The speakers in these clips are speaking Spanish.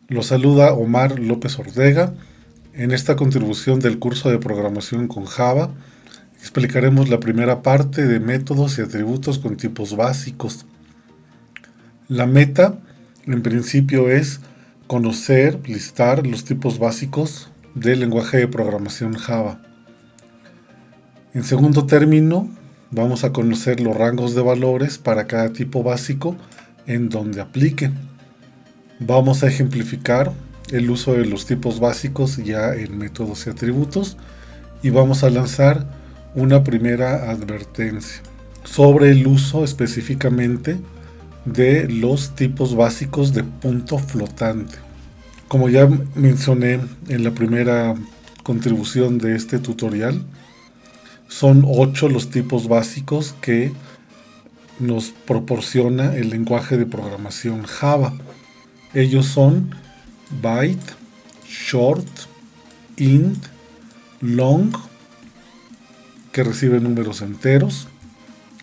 Los saluda Omar López Ortega. En esta contribución del curso de programación con Java, explicaremos la primera parte de métodos y atributos con tipos básicos. La meta, en principio, es conocer, listar los tipos básicos del lenguaje de programación Java. En segundo término, vamos a conocer los rangos de valores para cada tipo básico en donde aplique. Vamos a ejemplificar el uso de los tipos básicos ya en métodos y atributos y vamos a lanzar una primera advertencia sobre el uso específicamente de los tipos básicos de punto flotante. Como ya mencioné en la primera contribución de este tutorial, son 8 los tipos básicos que nos proporciona el lenguaje de programación Java. Ellos son byte, short, int, long, que recibe números enteros,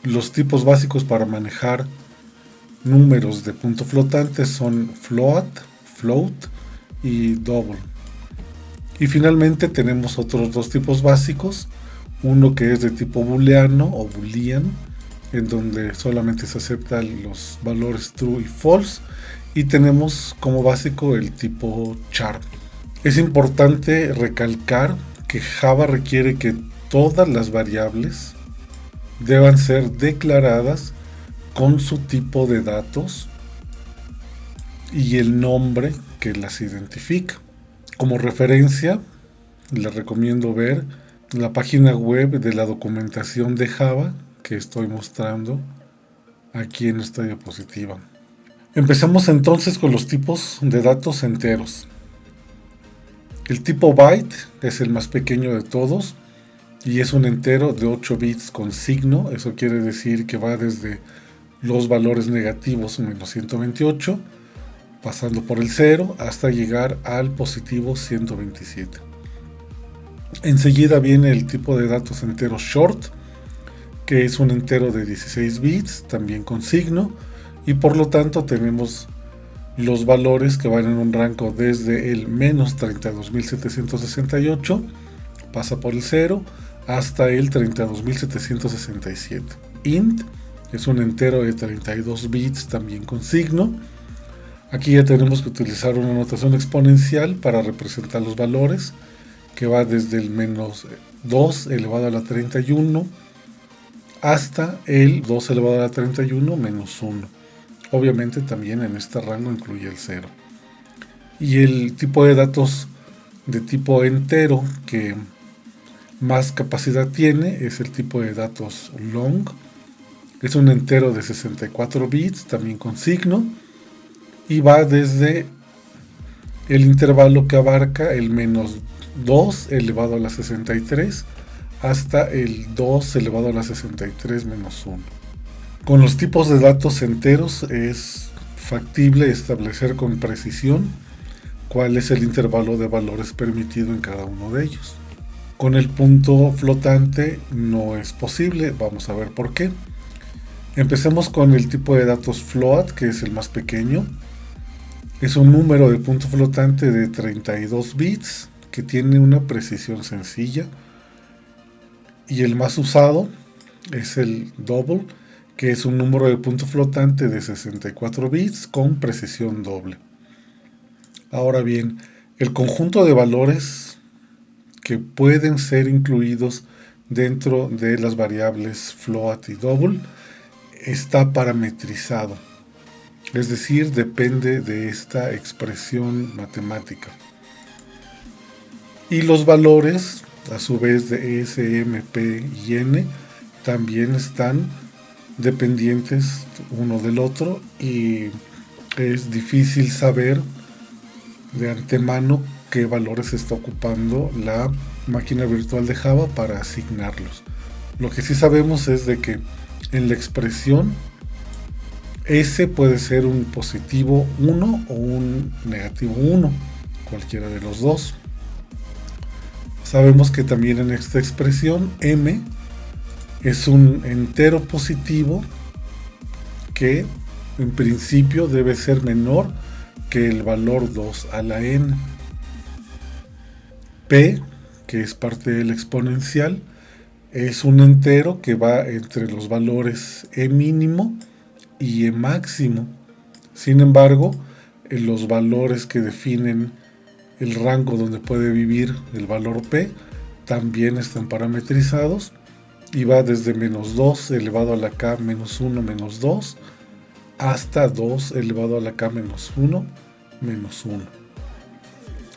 los tipos básicos para manejar números de punto flotante son float, float y double. Y finalmente tenemos otros dos tipos básicos, uno que es de tipo booleano o boolean, en donde solamente se aceptan los valores true y false, y tenemos como básico el tipo char. Es importante recalcar que Java requiere que todas las variables deban ser declaradas con su tipo de datos y el nombre que las identifica. Como referencia, les recomiendo ver la página web de la documentación de Java que estoy mostrando aquí en esta diapositiva. Empezamos entonces con los tipos de datos enteros. El tipo byte es el más pequeño de todos y es un entero de 8 bits con signo. Eso quiere decir que va desde los valores negativos menos 128, pasando por el 0 hasta llegar al positivo 127. Enseguida viene el tipo de datos entero short, que es un entero de 16 bits, también con signo, y por lo tanto tenemos los valores que van en un rango desde el menos 32.768, pasa por el 0, hasta el 32.767. Int es un entero de 32 bits, también con signo. Aquí ya tenemos que utilizar una notación exponencial para representar los valores, que va desde el menos 2 elevado a la 31 hasta el 2 elevado a la 31 menos 1. Obviamente también en este rango incluye el 0. Y el tipo de datos de tipo entero que más capacidad tiene es el tipo de datos long. Es un entero de 64 bits, también con signo, y va desde el intervalo que abarca el menos 2 elevado a la 63 hasta el 2 elevado a la 63 menos 1. Con los tipos de datos enteros es factible establecer con precisión cuál es el intervalo de valores permitido en cada uno de ellos. Con el punto flotante no es posible, vamos a ver por qué. Empecemos con el tipo de datos float, que es el más pequeño. Es un número de punto flotante de 32 bits que tiene una precisión sencilla. Y el más usado es el double, que es un número de punto flotante de 64 bits con precisión doble. Ahora bien, el conjunto de valores que pueden ser incluidos dentro de las variables float y double está parametrizado, es decir, depende de esta expresión matemática. Y los valores, a su vez, de S, M, P y N también están dependientes uno del otro y es difícil saber de antemano qué valores está ocupando la máquina virtual de Java para asignarlos. Lo que sí sabemos es de que en la expresión S puede ser un positivo 1 o un negativo 1, cualquiera de los dos. Sabemos que también en esta expresión M es un entero positivo que en principio debe ser menor que el valor 2 a la n. P, que es parte del exponencial, es un entero que va entre los valores e mínimo y e máximo. Sin embargo, los valores que definen el rango donde puede vivir el valor P también están parametrizados y va desde menos 2 elevado a la k menos 1 menos 2 hasta 2 elevado a la k menos 1 menos 1.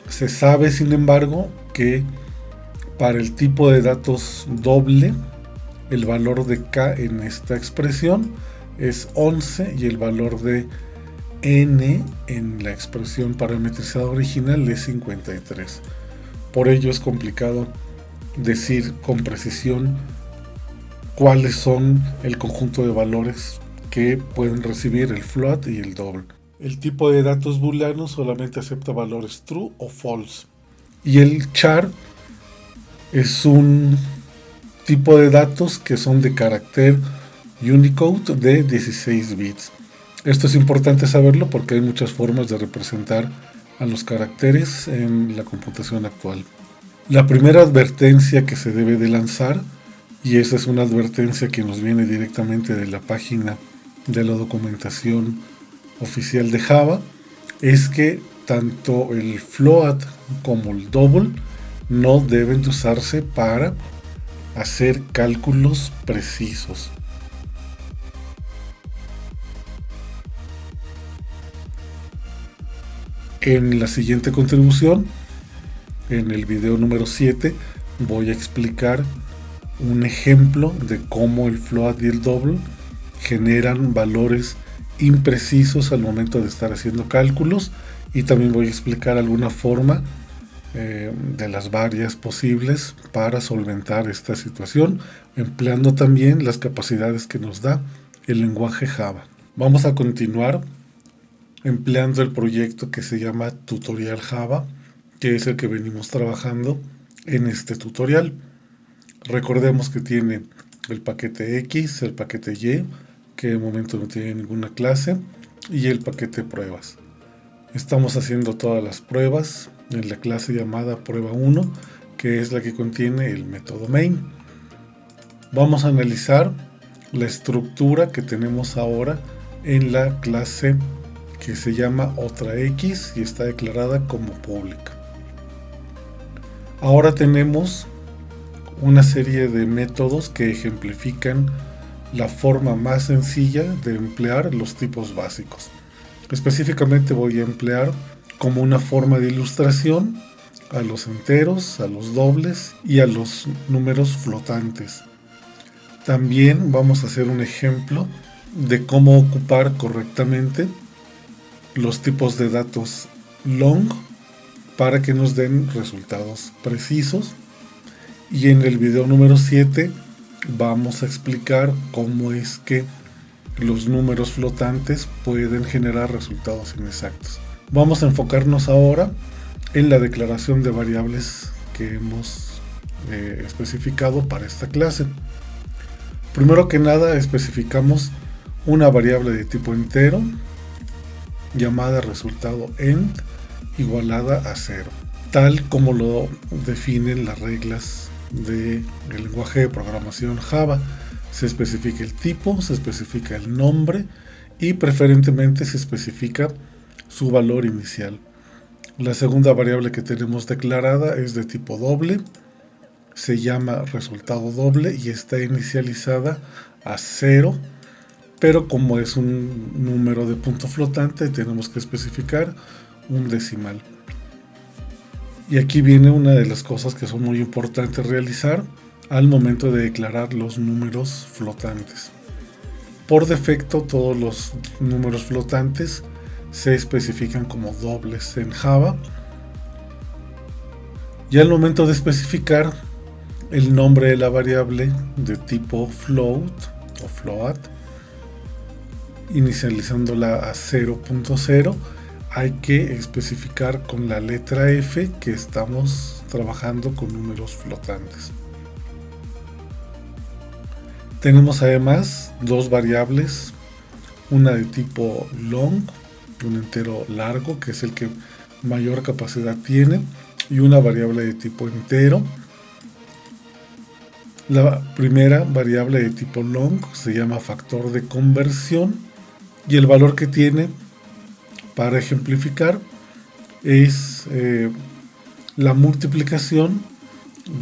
Se sabe, sin embargo, que para el tipo de datos doble, el valor de k en esta expresión es 11 y el valor de n en la expresión parametrizada original es 53. Por ello es complicado decir con precisión cuáles son el conjunto de valores que pueden recibir el float y el double. El tipo de datos booleano solamente acepta valores true o false. Y el char es un tipo de datos que son de carácter Unicode de 16 bits. Esto es importante saberlo porque hay muchas formas de representar a los caracteres en la computación actual. La primera advertencia que se debe de lanzar, y esa es una advertencia que nos viene directamente de la página de la documentación oficial de Java, es que tanto el float como el double no deben de usarse para hacer cálculos precisos. En la siguiente contribución, en el video número 7, voy a explicar un ejemplo de cómo el float y el double generan valores imprecisos al momento de estar haciendo cálculos, y también voy a explicar alguna forma de las varias posibles para solventar esta situación, empleando también las capacidades que nos da el lenguaje Java. Vamos a continuar empleando el proyecto que se llama Tutorial Java, que es el que venimos trabajando en este tutorial. Recordemos que tiene el paquete X, el paquete Y, que de momento no tiene ninguna clase, y el paquete pruebas. Estamos haciendo todas las pruebas en la clase llamada prueba 1, que es la que contiene el método main. Vamos a analizar la estructura que tenemos ahora en la clase que se llama otra X y está declarada como pública. Ahora tenemos una serie de métodos que ejemplifican la forma más sencilla de emplear los tipos básicos. Específicamente voy a emplear como una forma de ilustración a los enteros, a los dobles y a los números flotantes. También vamos a hacer un ejemplo de cómo ocupar correctamente los tipos de datos long para que nos den resultados precisos. Y en el video número 7 vamos a explicar cómo es que los números flotantes pueden generar resultados inexactos. Vamos a enfocarnos ahora en la declaración de variables que hemos especificado para esta clase. Primero que nada especificamos una variable de tipo entero llamada resultado end igualada a 0, tal como lo definen las reglas del lenguaje de programación Java. Se especifica el tipo, se especifica el nombre y preferentemente se especifica su valor inicial. La segunda variable que tenemos declarada es de tipo doble, se llama resultado doble y está inicializada a 0, pero como es un número de punto flotante tenemos que especificar un decimal. Y aquí viene una de las cosas que son muy importantes realizar al momento de declarar los números flotantes. Por defecto todos los números flotantes se especifican como dobles en Java, y al momento de especificar el nombre de la variable de tipo float o float, inicializándola a 0.0, hay que especificar con la letra F que estamos trabajando con números flotantes. Tenemos además dos variables, una de tipo long un entero largo, que es el que mayor capacidad tiene, y una variable de tipo entero. La primera variable de tipo long se llama factor de conversión, y el valor que tiene, para ejemplificar, es la multiplicación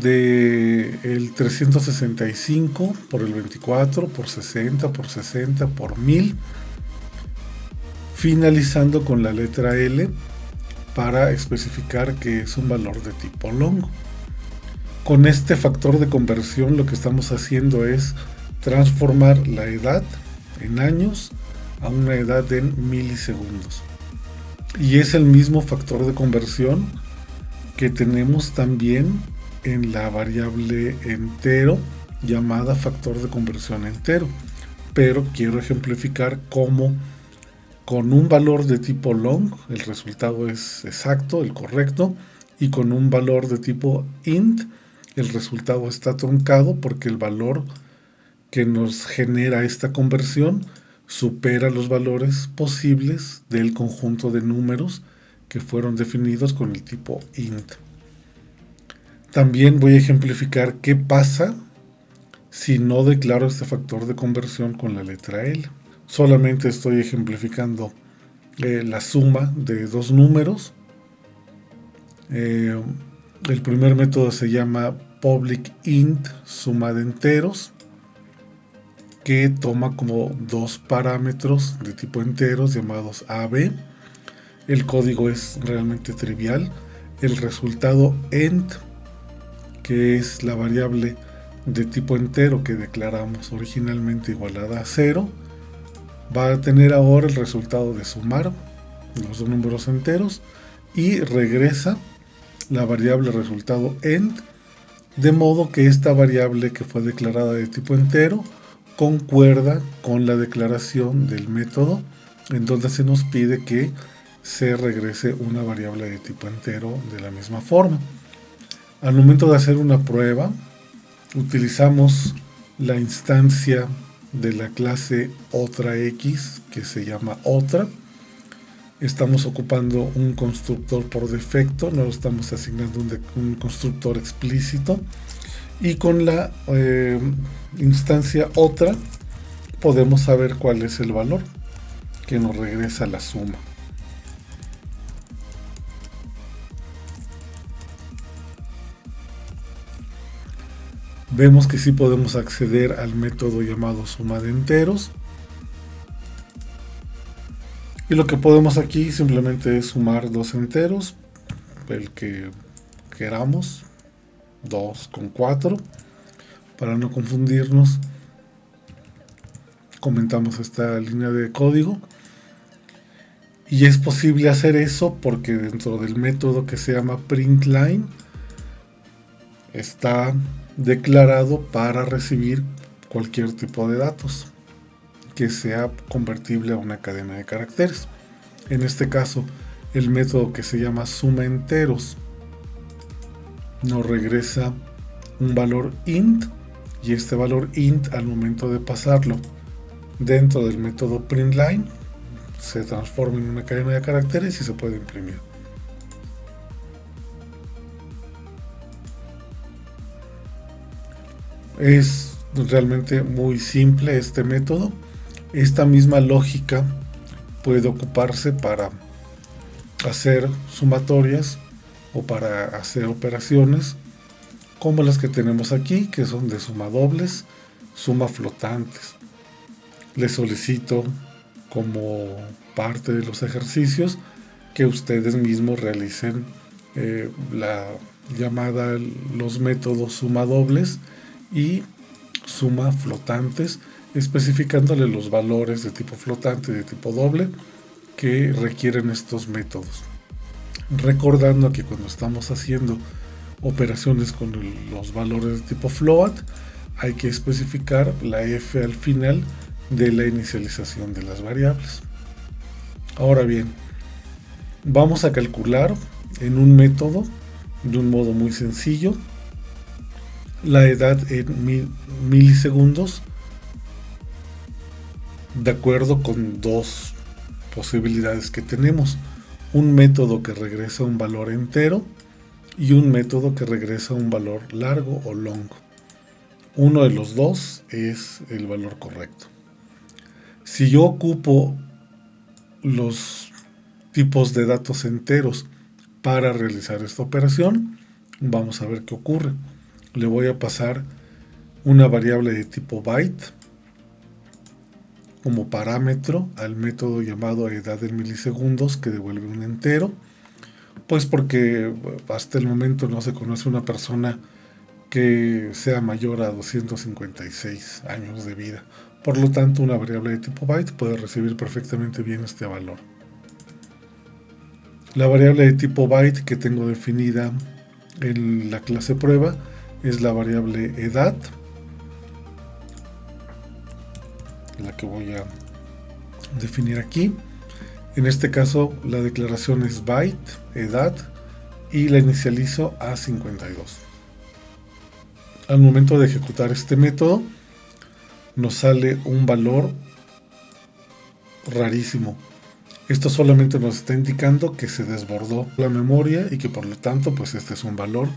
de el 365 por el 24, por 60, por 60, por 1000, finalizando con la letra L para especificar que es un valor de tipo long. Con este factor de conversión lo que estamos haciendo es transformar la edad en años a una edad en milisegundos. Y es el mismo factor de conversión que tenemos también en la variable entero llamada factor de conversión entero. Pero quiero ejemplificar cómo con un valor de tipo long el resultado es exacto, el correcto, y con un valor de tipo int el resultado está truncado porque el valor que nos genera esta conversión supera los valores posibles del conjunto de números que fueron definidos con el tipo int. También voy a ejemplificar qué pasa si no declaro este factor de conversión con la letra L. Solamente estoy ejemplificando la suma de dos números. El primer método se llama public int suma de enteros, que toma como dos parámetros de tipo enteros llamados AB. El código es realmente trivial. El resultado end, que es la variable de tipo entero que declaramos originalmente igualada a 0, va a tener ahora el resultado de sumar los dos números enteros y regresa la variable resultado end, de modo que esta variable que fue declarada de tipo entero concuerda con la declaración del método en donde se nos pide que se regrese una variable de tipo entero de la misma forma. Al momento de hacer una prueba, utilizamos la instancia de la clase otra x que se llama otra. Estamos ocupando un constructor por defecto, no estamos asignando un constructor explícito, y con la instancia otra podemos saber cuál es el valor que nos regresa la suma. Vemos que sí podemos acceder al método llamado suma de enteros. Y lo que podemos aquí simplemente es sumar dos enteros, el que queramos, 2 con 4. Para no confundirnos, comentamos esta línea de código. Y es posible hacer eso porque dentro del método que se llama println está declarado para recibir cualquier tipo de datos que sea convertible a una cadena de caracteres. En este caso, el método que se llama suma enteros nos regresa un valor int, y este valor int, al momento de pasarlo dentro del método println, se transforma en una cadena de caracteres y se puede imprimir. Es realmente muy simple este método. Esta misma lógica puede ocuparse para hacer sumatorias o para hacer operaciones como las que tenemos aquí, que son de suma dobles, suma flotantes. Les solicito como parte de los ejercicios que ustedes mismos realicen la llamada los métodos suma dobles y suma flotantes, especificándole los valores de tipo flotante y de tipo doble que requieren estos métodos. Recordando que cuando estamos haciendo operaciones con los valores de tipo float, hay que especificar la f al final de la inicialización de las variables. Ahora bien, vamos a calcular en un método de un modo muy sencillo la edad en milisegundos de acuerdo con dos posibilidades que tenemos. Un método que regresa un valor entero y un método que regresa un valor largo o long. Uno de los dos es el valor correcto. Si yo ocupo los tipos de datos enteros para realizar esta operación, vamos a ver qué ocurre. Le voy a pasar una variable de tipo byte como parámetro al método llamado edad en milisegundos, que devuelve un entero, pues porque hasta el momento no se conoce una persona que sea mayor a 256 años de vida. Por lo tanto, una variable de tipo byte puede recibir perfectamente bien este valor. La variable de tipo byte que tengo definida en la clase prueba es la variable edad, la que voy a definir aquí. En este caso la declaración es byte, edad, y la inicializo a 52. Al momento de ejecutar este método nos sale un valor rarísimo. Esto solamente nos está indicando que se desbordó la memoria y que por lo tanto pues este es un valor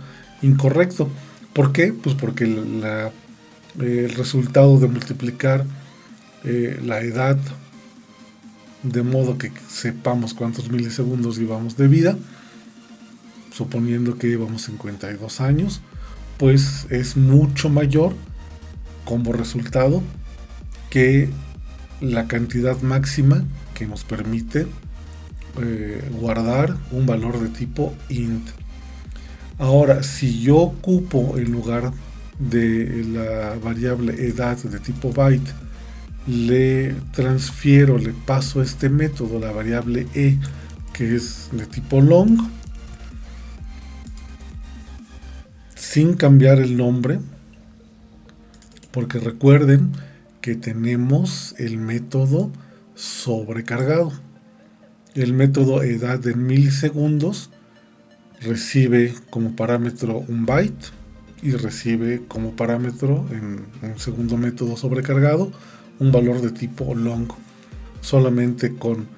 incorrecto. ¿Por qué? Pues porque el resultado de multiplicar la edad de modo que sepamos cuántos milisegundos llevamos de vida, suponiendo que llevamos 52 años, pues es mucho mayor como resultado que la cantidad máxima que nos permite guardar un valor de tipo int. Ahora, si yo ocupo en lugar de la variable edad de tipo byte, le transfiero, le paso a este método la variable e, que es de tipo long, sin cambiar el nombre, porque recuerden que tenemos el método sobrecargado. El método edad en milisegundos recibe como parámetro un byte y recibe como parámetro en un segundo método sobrecargado un valor de tipo long. Solamente con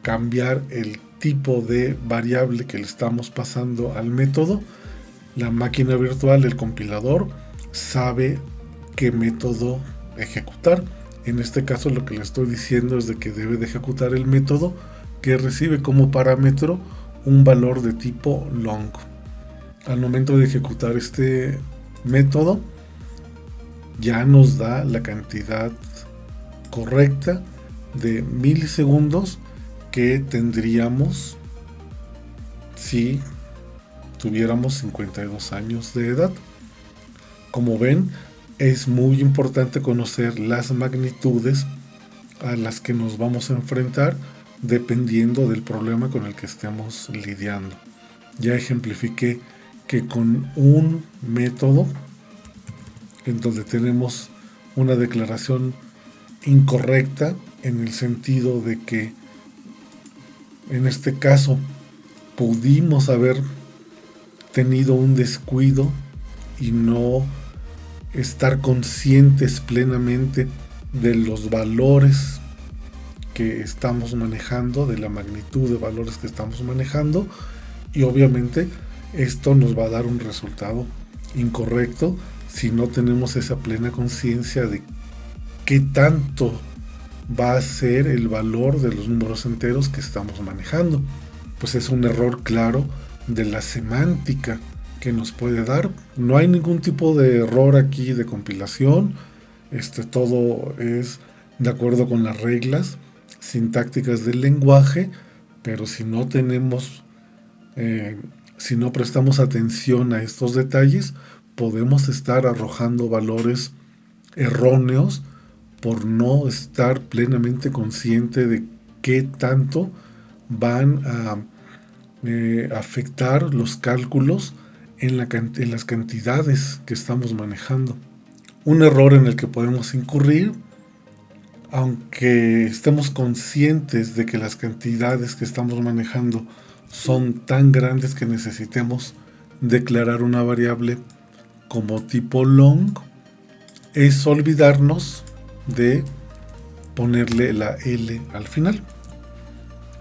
cambiar el tipo de variable que le estamos pasando al método, la máquina virtual, el compilador, sabe qué método ejecutar. En este caso lo que le estoy diciendo es de que debe de ejecutar el método que recibe como parámetro un valor de tipo long. Al momento de ejecutar este método ya nos da la cantidad correcta de milisegundos que tendríamos si tuviéramos 52 años de edad. Como ven, es muy importante conocer las magnitudes a las que nos vamos a enfrentar dependiendo del problema con el que estemos lidiando. Ya ejemplifiqué que con un método en donde tenemos una declaración incorrecta en el sentido de que en este caso pudimos haber tenido un descuido y no estar conscientes plenamente de los valores que estamos manejando, de la magnitud de valores que estamos manejando, y obviamente esto nos va a dar un resultado incorrecto si no tenemos esa plena conciencia de qué tanto va a ser el valor de los números enteros que estamos manejando. Pues es un error claro de la semántica que nos puede dar. No hay ningún tipo de error aquí de compilación. Todo es de acuerdo con las reglas sintácticas del lenguaje, pero si no tenemos, si no prestamos atención a estos detalles, podemos estar arrojando valores erróneos por no estar plenamente consciente de qué tanto van a afectar los cálculos en las cantidades que estamos manejando. Un error en el que podemos incurrir, aunque estemos conscientes de que las cantidades que estamos manejando son tan grandes que necesitemos declarar una variable como tipo long, es olvidarnos de ponerle la L al final.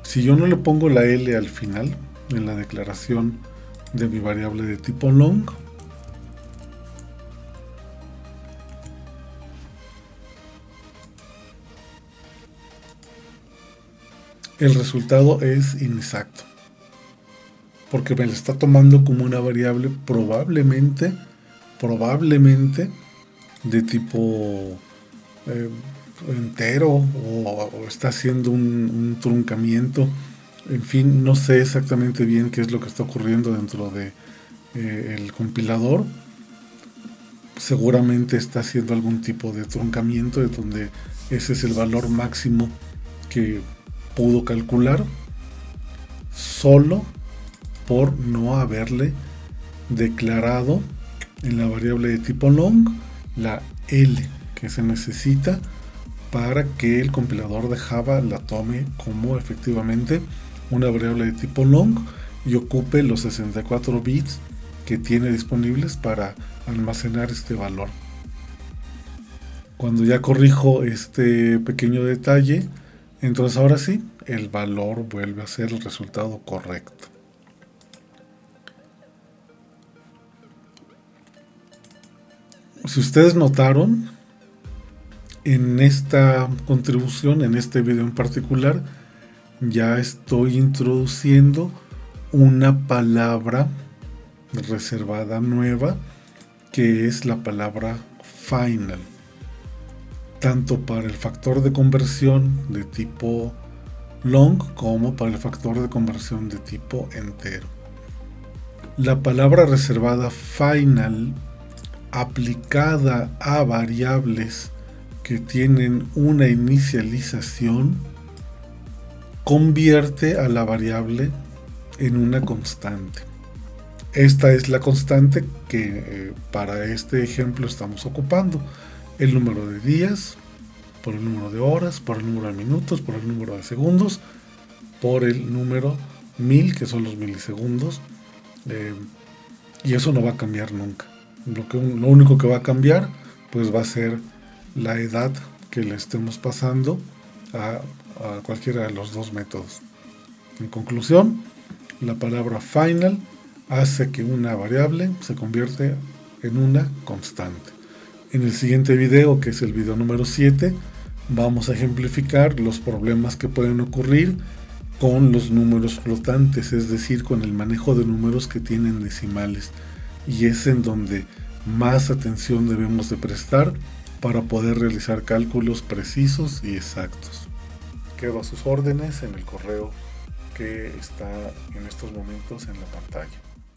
Si yo no le pongo la L al final en la declaración de mi variable de tipo long, el resultado es inexacto, porque me la está tomando como una variable probablemente de tipo entero, o está haciendo un truncamiento. En fin, no sé exactamente bien qué es lo que está ocurriendo dentro de el compilador. Seguramente está haciendo algún tipo de truncamiento, de donde ese es el valor máximo que pudo calcular, solo por no haberle declarado en la variable de tipo long la L que se necesita para que el compilador de Java la tome como efectivamente una variable de tipo long y ocupe los 64 bits que tiene disponibles para almacenar este valor. Cuando ya corrijo este pequeño detalle, entonces ahora sí, el valor vuelve a ser el resultado correcto. Si ustedes notaron, en esta contribución, en este video en particular, ya estoy introduciendo una palabra reservada nueva, que es la palabra final, tanto para el factor de conversión de tipo long como para el factor de conversión de tipo entero. La palabra reservada final aplicada a variables que tienen una inicialización convierte a la variable en una constante. Esta es la constante que para este ejemplo estamos ocupando. El número de días, por el número de horas, por el número de minutos, por el número de segundos, por el número 1000, que son los milisegundos. Y eso no va a cambiar nunca. Lo único que va a cambiar pues va a ser la edad que le estemos pasando a cualquiera de los dos métodos. En conclusión, la palabra final hace que una variable se convierte en una constante. En el siguiente video, que es el video número 7, vamos a ejemplificar los problemas que pueden ocurrir con los números flotantes, es decir, con el manejo de números que tienen decimales, y es en donde más atención debemos de prestar para poder realizar cálculos precisos y exactos. Quedo a sus órdenes en el correo que está en estos momentos en la pantalla.